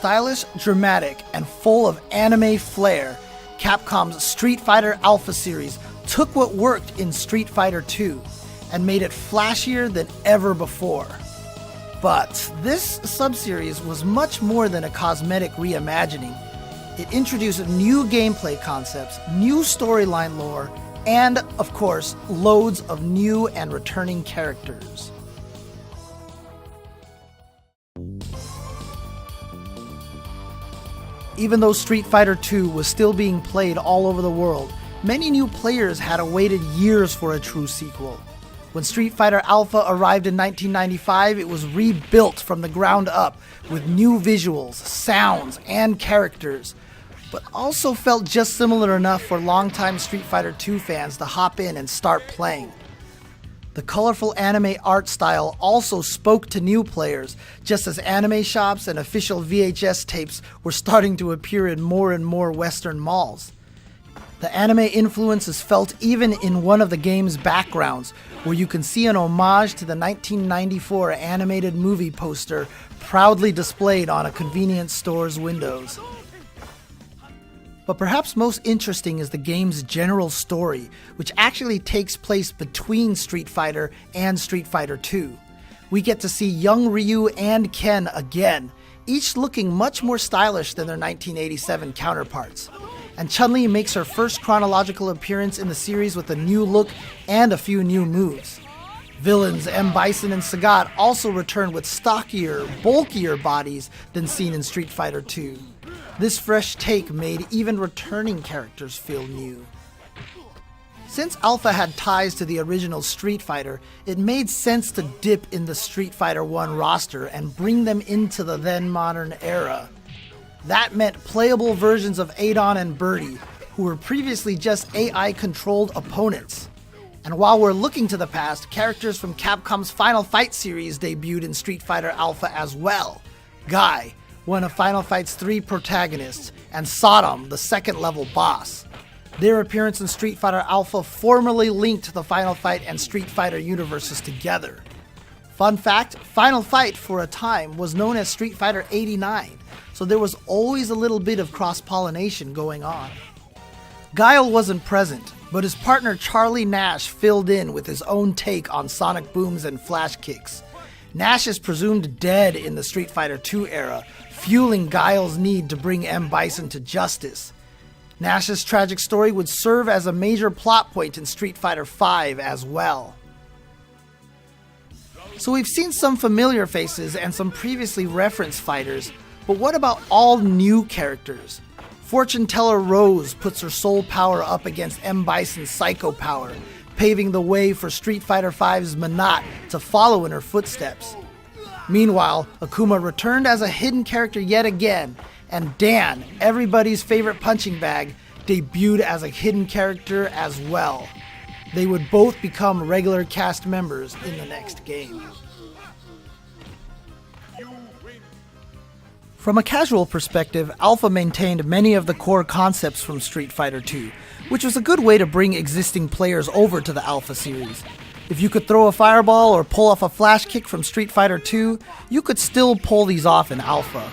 Stylish, dramatic, and full of anime flair, Capcom's Street Fighter Alpha series took what worked in Street Fighter 2 and made it flashier than ever before. But this sub-series was much more than a cosmetic reimagining. It introduced new gameplay concepts, new storyline lore, and, of course, loads of new and returning characters. Even though Street Fighter 2 was still being played all over the world, many new players had awaited years for a true sequel. When Street Fighter Alpha arrived in 1995, it was rebuilt from the ground up with new visuals, sounds, and characters, but also felt just similar enough for longtime Street Fighter 2 fans to hop in and start playing. The colorful anime art style also spoke to new players, just as anime shops and official VHS tapes were starting to appear in more and more Western malls. The anime influence is felt even in one of the game's backgrounds, where you can see an homage to the 1994 animated movie poster proudly displayed on a convenience store's windows. But perhaps most interesting is the game's general story, which actually takes place between Street Fighter and Street Fighter 2. We get to see young Ryu and Ken again, each looking much more stylish than their 1987 counterparts. And Chun-Li makes her first chronological appearance in the series with a new look and a few new moves. Villains M. Bison and Sagat also return with stockier, bulkier bodies than seen in Street Fighter 2. This fresh take made even returning characters feel new. Since Alpha had ties to the original Street Fighter, it made sense to dip in the Street Fighter 1 roster and bring them into the then modern era. That meant playable versions of Adon and Birdie, who were previously just AI-controlled opponents. And while we're looking to the past, characters from Capcom's Final Fight series debuted in Street Fighter Alpha as well. Guy, one of Final Fight's 3 protagonists, and Sodom, the second-level boss. Their appearance in Street Fighter Alpha formally linked the Final Fight and Street Fighter universes together. Fun fact, Final Fight for a time was known as Street Fighter 89, so there was always a little bit of cross-pollination going on. Guile wasn't present, but his partner Charlie Nash filled in with his own take on sonic booms and flash kicks. Nash is presumed dead in the Street Fighter 2 era, fueling Guile's need to bring M. Bison to justice. Nash's tragic story would serve as a major plot point in Street Fighter V as well. So we've seen some familiar faces and some previously referenced fighters, but what about all new characters? Fortune teller Rose puts her soul power up against M. Bison's psycho power, paving the way for Street Fighter V's Menat to follow in her footsteps. Meanwhile, Akuma returned as a hidden character yet again, and Dan, everybody's favorite punching bag, debuted as a hidden character as well. They would both become regular cast members in the next game. From a casual perspective, Alpha maintained many of the core concepts from Street Fighter 2, which was a good way to bring existing players over to the Alpha series. If you could throw a fireball or pull off a flash kick from Street Fighter 2, you could still pull these off in Alpha.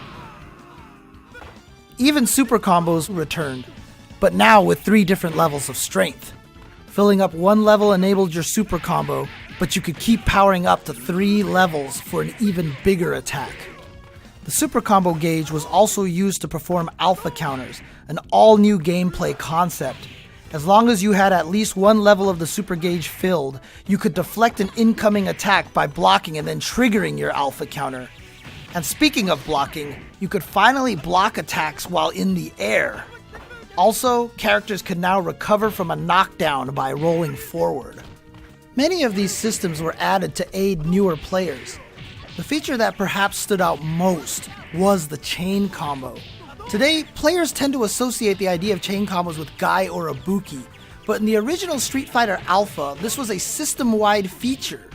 Even super combos returned, but now with 3 different levels of strength. Filling up 1 level enabled your super combo, but you could keep powering up to 3 levels for an even bigger attack. The super combo gauge was also used to perform alpha counters, an all-new gameplay concept. As long as you had at least 1 level of the super gauge filled, you could deflect an incoming attack by blocking and then triggering your alpha counter. And speaking of blocking, you could finally block attacks while in the air. Also, characters could now recover from a knockdown by rolling forward. Many of these systems were added to aid newer players. The feature that perhaps stood out most was the chain combo. Today, players tend to associate the idea of chain combos with Guy or Ibuki, but in the original Street Fighter Alpha, this was a system-wide feature.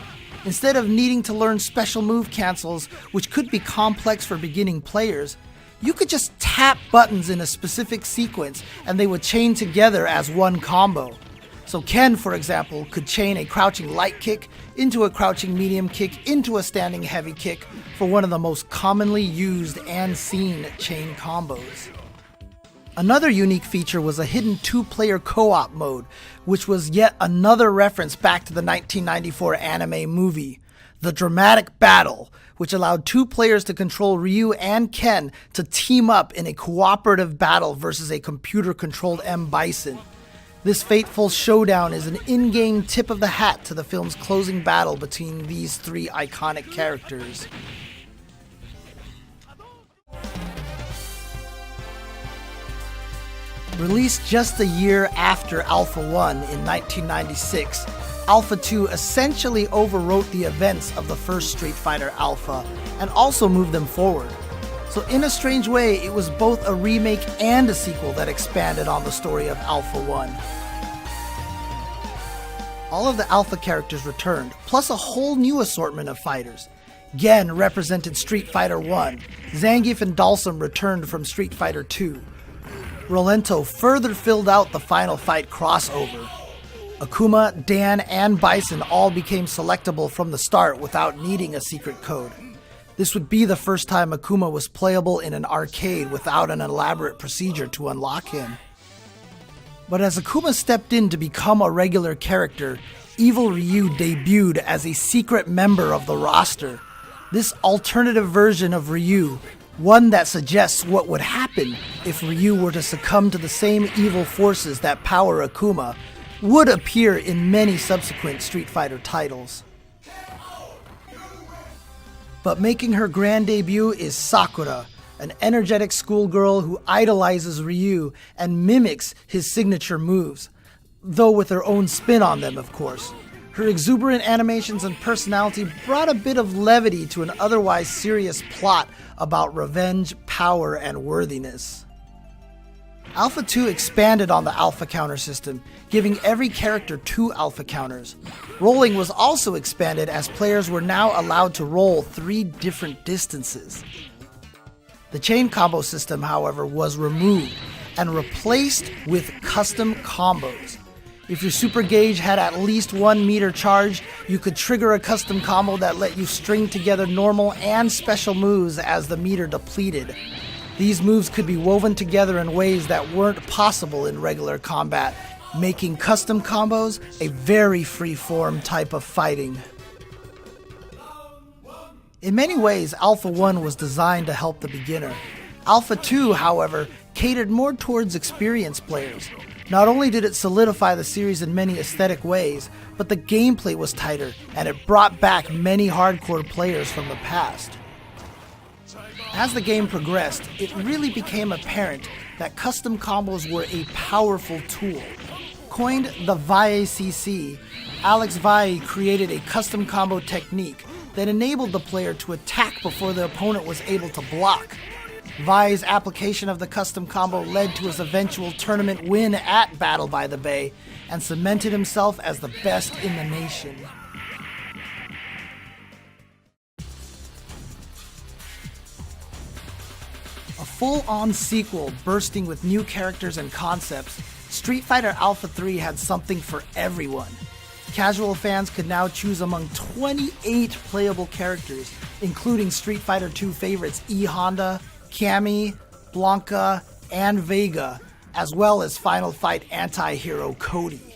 Instead of needing to learn special move cancels, which could be complex for beginning players, you could just tap buttons in a specific sequence and they would chain together as one combo. So So Ken, for example, could chain a crouching light kick into a crouching medium kick into a standing heavy kick for one of the most commonly used and seen chain combos. Another unique feature was a hidden two-player co-op mode, which was yet another reference back to the 1994 anime movie, The Dramatic Battle, which allowed two players to control Ryu and Ken to team up in a cooperative battle versus a computer-controlled M. Bison. This fateful showdown is an in-game tip of the hat to the film's closing battle between these three iconic characters. Released just a year after Alpha 1 in 1996, Alpha 2 essentially overwrote the events of the first Street Fighter Alpha and also moved them forward. So in a strange way, it was both a remake and a sequel that expanded on the story of Alpha 1. All of the Alpha characters returned, plus a whole new assortment of fighters. Gen represented Street Fighter 1, Zangief and Dalsum returned from Street Fighter 2. Rolento further filled out the Final Fight crossover. Akuma, Dan, and Bison all became selectable from the start without needing a secret code. This would be the first time Akuma was playable in an arcade without an elaborate procedure to unlock him. But as Akuma stepped in to become a regular character, Evil Ryu debuted as a secret member of the roster. This alternative version of Ryu, one that suggests what would happen if Ryu were to succumb to the same evil forces that power Akuma, would appear in many subsequent Street Fighter titles. But making her grand debut is Sakura, an energetic schoolgirl who idolizes Ryu and mimics his signature moves, though with her own spin on them, of course. Her exuberant animations and personality brought a bit of levity to an otherwise serious plot about revenge, power, and worthiness. Alpha 2 expanded on the Alpha counter system, giving every character 2 Alpha counters. Rolling was also expanded as players were now allowed to roll 3 different distances. The chain combo system, however, was removed and replaced with custom combos. If your super gauge had at least 1 meter charged, you could trigger a custom combo that let you string together normal and special moves as the meter depleted. These moves could be woven together in ways that weren't possible in regular combat, making custom combos a very free-form type of fighting. In many ways, Alpha 1 was designed to help the beginner. Alpha 2, however, catered more towards experienced players. Not only did it solidify the series in many aesthetic ways, but the gameplay was tighter, and it brought back many hardcore players from the past. As the game progressed, it really became apparent that custom combos were a powerful tool. Coined the VAI-CC, Alex Vai created a custom combo technique that enabled the player to attack before the opponent was able to block. Vai's application of the custom combo led to his eventual tournament win at Battle by the Bay and cemented himself as the best in the nation. A full-on sequel bursting with new characters and concepts, Street Fighter Alpha 3 had something for everyone. Casual fans could now choose among 28 playable characters, including Street Fighter 2 favorites E Honda, Cammy, Blanca, and Vega, as well as Final Fight anti-hero Cody.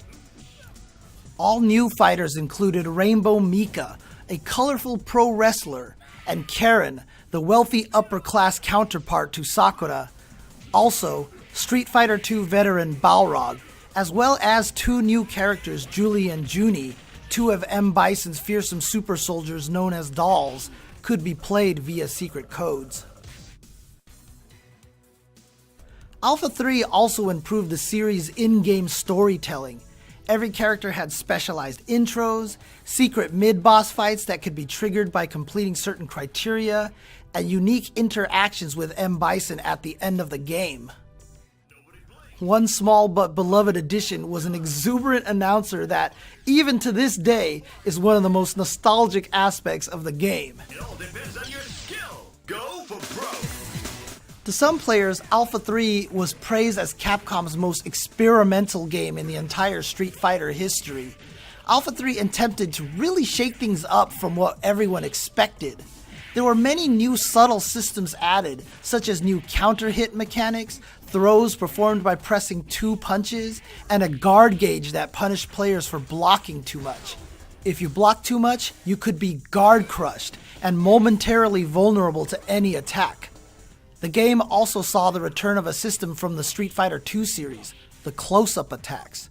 All new fighters included Rainbow Mika, a colorful pro wrestler, and Karen, the wealthy upper-class counterpart to Sakura. Also, Street Fighter 2 veteran Balrog, as well as 2 new characters, Julie and Junie, 2 of M. Bison's fearsome super soldiers known as dolls, could be played via secret codes. Alpha 3 also improved the series' in-game storytelling. Every character had specialized intros, secret mid-boss fights that could be triggered by completing certain criteria, and unique interactions with M. Bison at the end of the game. One small but beloved addition was an exuberant announcer that, even to this day, is one of the most nostalgic aspects of the game. It all depends on your skill. Go for broke. To some players, Alpha 3 was praised as Capcom's most experimental game in the entire Street Fighter history. Alpha 3 attempted to really shake things up from what everyone expected. There were many new subtle systems added, such as new counter hit mechanics, throws performed by pressing 2 punches, and a guard gauge that punished players for blocking too much. If you blocked too much, you could be guard crushed and momentarily vulnerable to any attack. The game also saw the return of a system from the Street Fighter II series, the close-up attacks.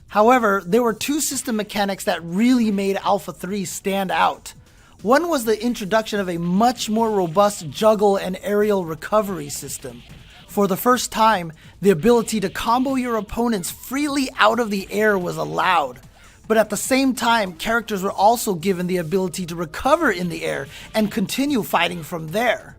However, there were 2 system mechanics that really made Alpha 3 stand out. One was the introduction of a much more robust juggle and aerial recovery system. For the first time, the ability to combo your opponents freely out of the air was allowed. But at the same time, characters were also given the ability to recover in the air and continue fighting from there.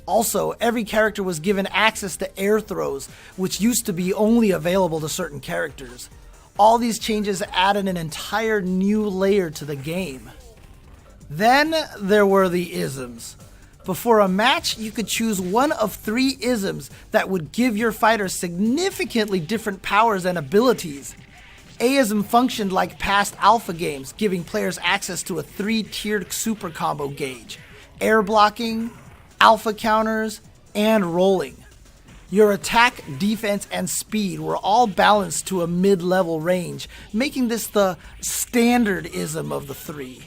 Also, every character was given access to air throws, which used to be only available to certain characters. All these changes added an entire new layer to the game. Then there were the isms. Before a match, you could choose one of 3 isms that would give your fighter significantly different powers and abilities. A-ism functioned like past Alpha games, giving players access to a 3-tiered super combo gauge: air blocking, Alpha counters, and rolling. Your attack, defense, and speed were all balanced to a mid-level range, making this the standard ism of the 3.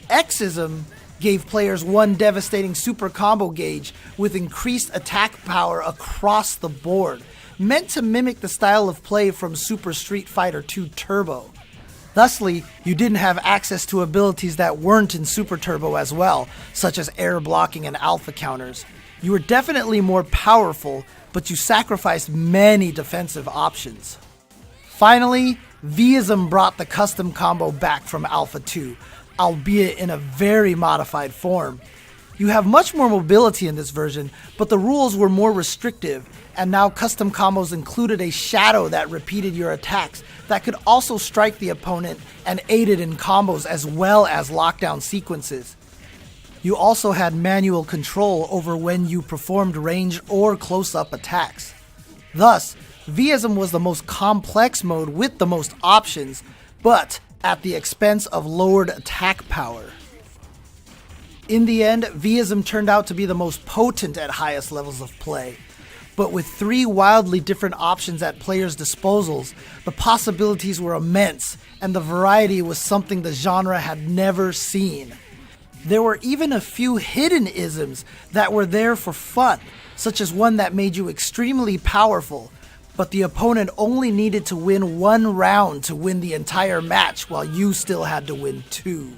X-ism gave players one devastating super combo gauge with increased attack power across the board, meant to mimic the style of play from Super Street Fighter II Turbo. Thusly, you didn't have access to abilities that weren't in Super Turbo as well, such as air blocking and Alpha counters. You were definitely more powerful, but you sacrificed many defensive options. Finally, V-ism brought the custom combo back from Alpha 2, albeit in a very modified form. You have much more mobility in this version, but the rules were more restrictive, and now custom combos included a shadow that repeated your attacks that could also strike the opponent and aided in combos as well as lockdown sequences. You also had manual control over when you performed ranged or close-up attacks. Thus, V-ism was the most complex mode with the most options, but at the expense of lowered attack power. In the end, V-ism turned out to be the most potent at highest levels of play. But with 3 wildly different options at players' disposals, the possibilities were immense, and the variety was something the genre had never seen. There were even a few hidden isms that were there for fun, such as one that made you extremely powerful, but the opponent only needed to win 1 round to win the entire match while you still had to win 2.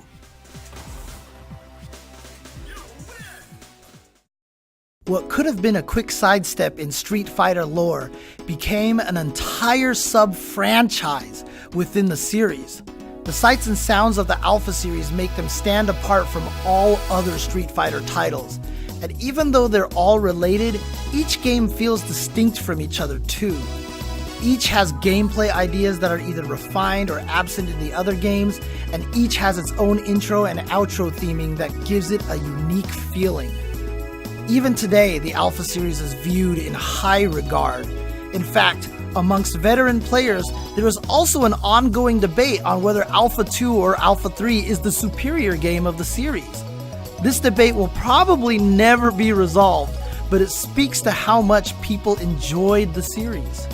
What could have been a quick sidestep in Street Fighter lore became an entire sub-franchise within the series. The sights and sounds of the Alpha series make them stand apart from all other Street Fighter titles. And even though they're all related, each game feels distinct from each other too. Each has gameplay ideas that are either refined or absent in the other games, and each has its own intro and outro theming that gives it a unique feeling. Even today, the Alpha series is viewed in high regard. In fact, amongst veteran players, there is also an ongoing debate on whether Alpha 2 or Alpha 3 is the superior game of the series. This debate will probably never be resolved, but it speaks to how much people enjoyed the series.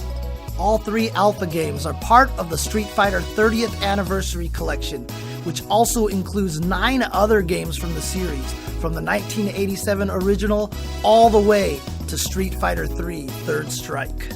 All 3 Alpha games are part of the Street Fighter 30th Anniversary Collection, which also includes 9 other games from the series, from the 1987 original all the way to Street Fighter III Third Strike.